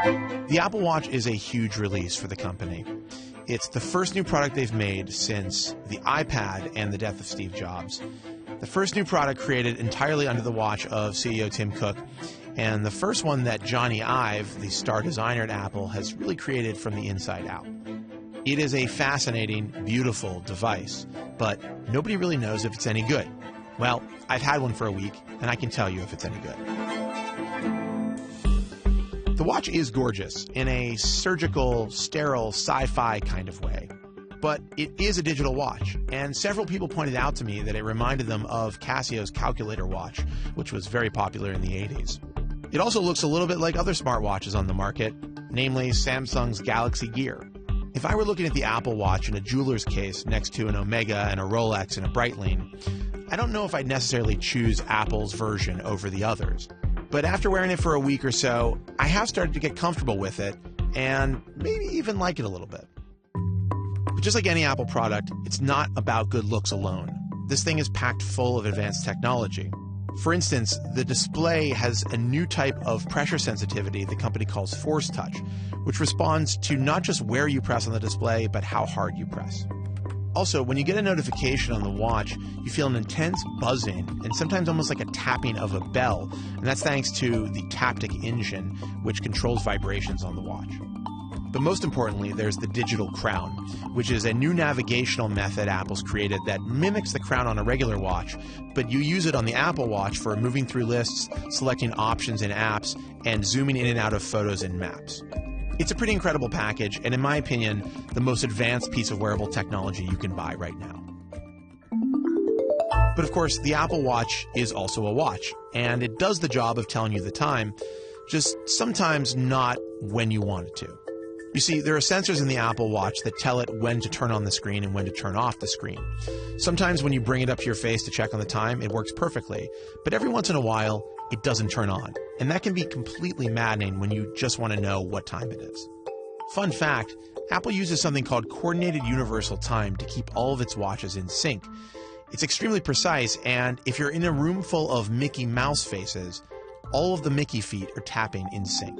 The Apple Watch is a huge release for the company. It's the first new product they've made since the iPad and the death of Steve Jobs. The first new product created entirely under the watch of CEO Tim Cook, and the first one that Johnny Ive, the star designer at Apple, has really created from the inside out. It is a fascinating, beautiful device, but nobody really knows if it's any good. Well, I've had one for a week, and I can tell you if it's any good. The watch is gorgeous in a surgical, sterile, sci-fi kind of way. But it is a digital watch, and several people pointed out to me that it reminded them of Casio's calculator watch, which was very popular in the 80s. It also looks a little bit like other smartwatches on the market, namely Samsung's Galaxy Gear. If I were looking at the Apple Watch in a jeweler's case next to an Omega and a Rolex and a Breitling, I don't know if I'd necessarily choose Apple's version over the others. But after wearing it for a week or so, I have started to get comfortable with it and maybe even like it a little bit. But just like any Apple product, it's not about good looks alone. This thing is packed full of advanced technology. For instance, the display has a new type of pressure sensitivity the company calls Force Touch, which responds to not just where you press on the display, but how hard you press. Also, when you get a notification on the watch, you feel an intense buzzing and sometimes almost like a tapping of a bell, and that's thanks to the Taptic engine, which controls vibrations on the watch. But most importantly, there's the digital crown, which is a new navigational method Apple's created that mimics the crown on a regular watch, but you use it on the Apple Watch for moving through lists, selecting options in apps, and zooming in and out of photos in maps. It's a pretty incredible package, and in my opinion, the most advanced piece of wearable technology you can buy right now. But of course, the Apple Watch is also a watch, and it does the job of telling you the time, just sometimes not when you want it to. You see, there are sensors in the Apple Watch that tell it when to turn on the screen and when to turn off the screen. Sometimes when you bring it up to your face to check on the time, it works perfectly, but every once in a while, it doesn't turn on. And that can be completely maddening when you just want to know what time it is. Fun fact, Apple uses something called Coordinated Universal Time to keep all of its watches in sync. It's extremely precise, and if you're in a room full of Mickey Mouse faces, all of the Mickey feet are tapping in sync.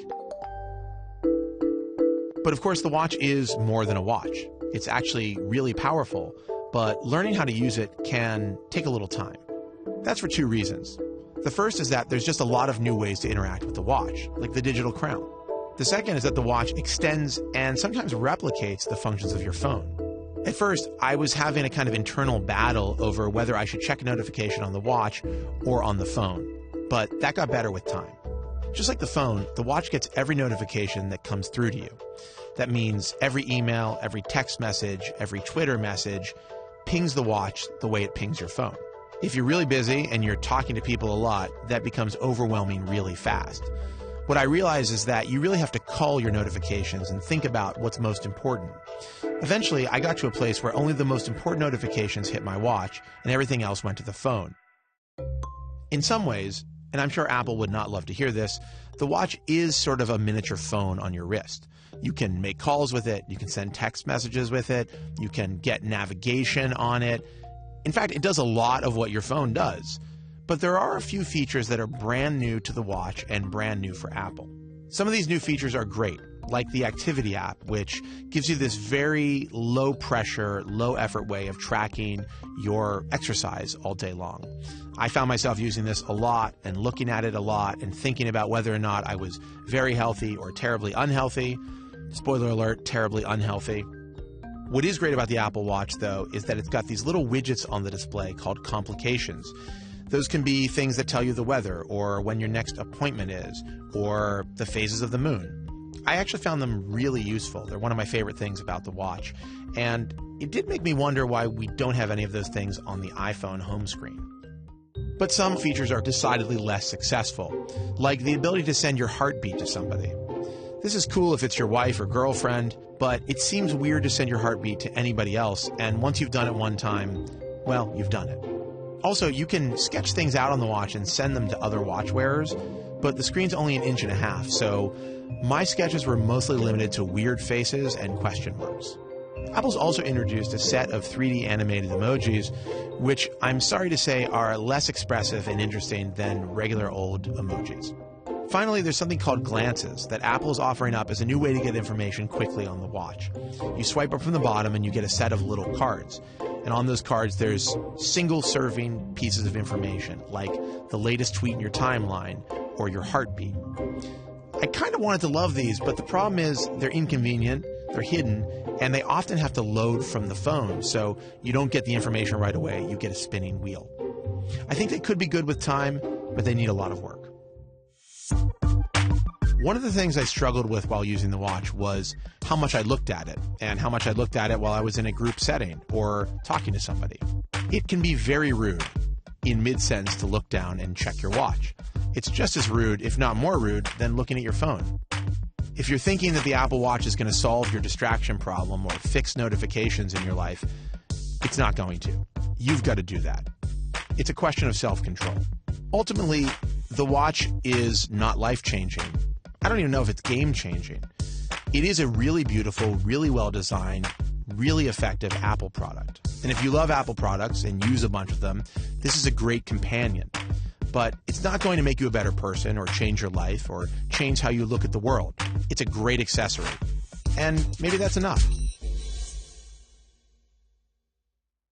But of course, the watch is more than a watch. It's actually really powerful, but learning how to use it can take a little time. That's for two reasons. The first is that there's just a lot of new ways to interact with the watch, like the digital crown. The second is that the watch extends and sometimes replicates the functions of your phone. At first, I was having a kind of internal battle over whether I should check a notification on the watch or on the phone, but that got better with time. Just like the phone, the watch gets every notification that comes through to you. That means every email, every text message, every Twitter message pings the watch the way it pings your phone. If you're really busy and you're talking to people a lot, that becomes overwhelming really fast. What I realize is that you really have to call your notifications and think about what's most important. Eventually, I got to a place where only the most important notifications hit my watch and everything else went to the phone. In some ways, and I'm sure Apple would not love to hear this, the watch is sort of a miniature phone on your wrist. You can make calls with it, you can send text messages with it, you can get navigation on it. In fact, it does a lot of what your phone does. But there are a few features that are brand new to the watch and brand new for Apple. Some of these new features are great, like the Activity app, which gives you this very low pressure, low effort way of tracking your exercise all day long. I found myself using this a lot and looking at it a lot and thinking about whether or not I was very healthy or terribly unhealthy. Spoiler alert, terribly unhealthy. What is great about the Apple Watch, though, is that it's got these little widgets on the display called complications. Those can be things that tell you the weather, or when your next appointment is, or the phases of the moon. I actually found them really useful. They're one of my favorite things about the watch. And it did make me wonder why we don't have any of those things on the iPhone home screen. But some features are decidedly less successful, like the ability to send your heartbeat to somebody. This is cool if it's your wife or girlfriend, but it seems weird to send your heartbeat to anybody else, and once you've done it one time, well, you've done it. Also, you can sketch things out on the watch and send them to other watch wearers, but the screen's only 1.5 inches, so my sketches were mostly limited to weird faces and question marks. Apple's also introduced a set of 3D animated emojis, which I'm sorry to say are less expressive and interesting than regular old emojis. Finally, there's something called glances that Apple is offering up as a new way to get information quickly on the watch. You swipe up from the bottom and you get a set of little cards. And on those cards, there's single-serving pieces of information, like the latest tweet in your timeline or your heartbeat. I kind of wanted to love these, but the problem is they're inconvenient, they're hidden, and they often have to load from the phone, so you don't get the information right away, you get a spinning wheel. I think they could be good with time, but they need a lot of work. One of the things I struggled with while using the watch was how much I looked at it, and how much I looked at it while I was in a group setting or talking to somebody. It can be very rude in mid-sentence to look down and check your watch. It's just as rude, if not more rude, than looking at your phone. If you're thinking that the Apple Watch is going to solve your distraction problem or fix notifications in your life, it's not going to. You've got to do that. It's a question of self-control. Ultimately, the watch is not life-changing. I don't even know if it's game-changing. It is a really beautiful, really well-designed, really effective Apple product. And if you love Apple products and use a bunch of them, this is a great companion. But it's not going to make you a better person or change your life or change how you look at the world. It's a great accessory. And maybe that's enough.